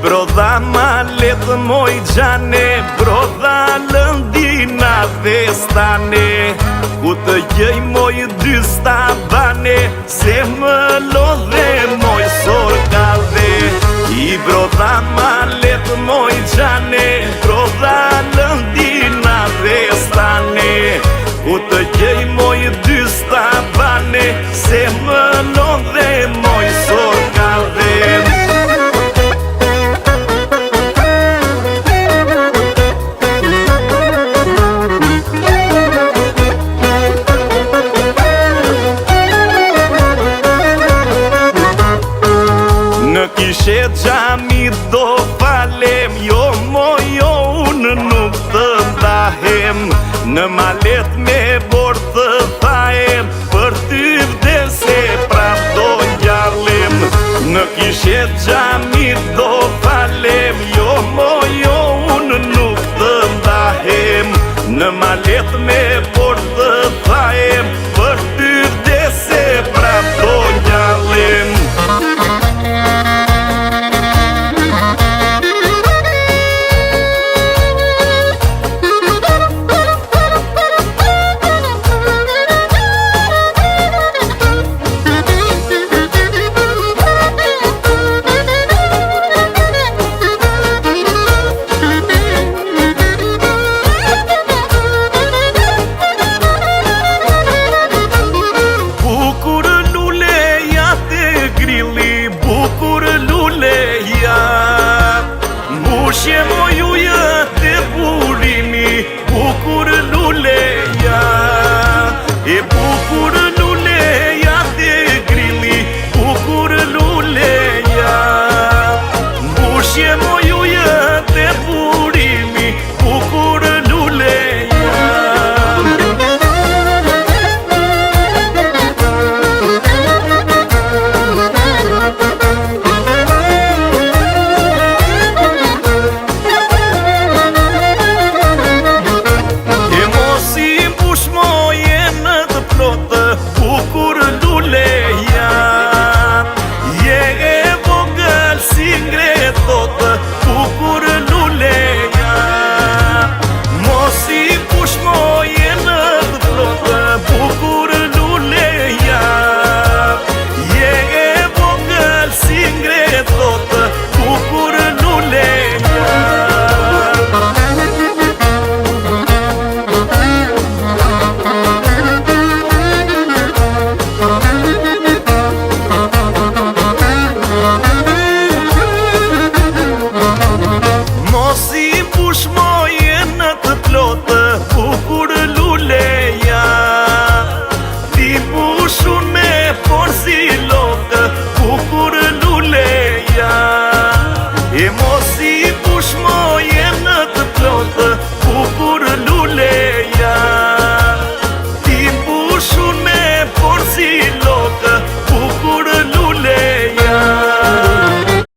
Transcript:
Brodha malet moj gjane, brodha lëndina vestane, ku të gjej moj dy stabane, se më lodhe moj sorkave. I brodha malet moj gjane, brodha lëndina vestane, ku të gjej moj dy stabane, se më lodhe moj sorkave. Në kishe gjami do falem, jo mojo unë nuk të ndahem, në malet me bord të thajem, për ty vdese prap do njarlem. Në kishe gjami do falem,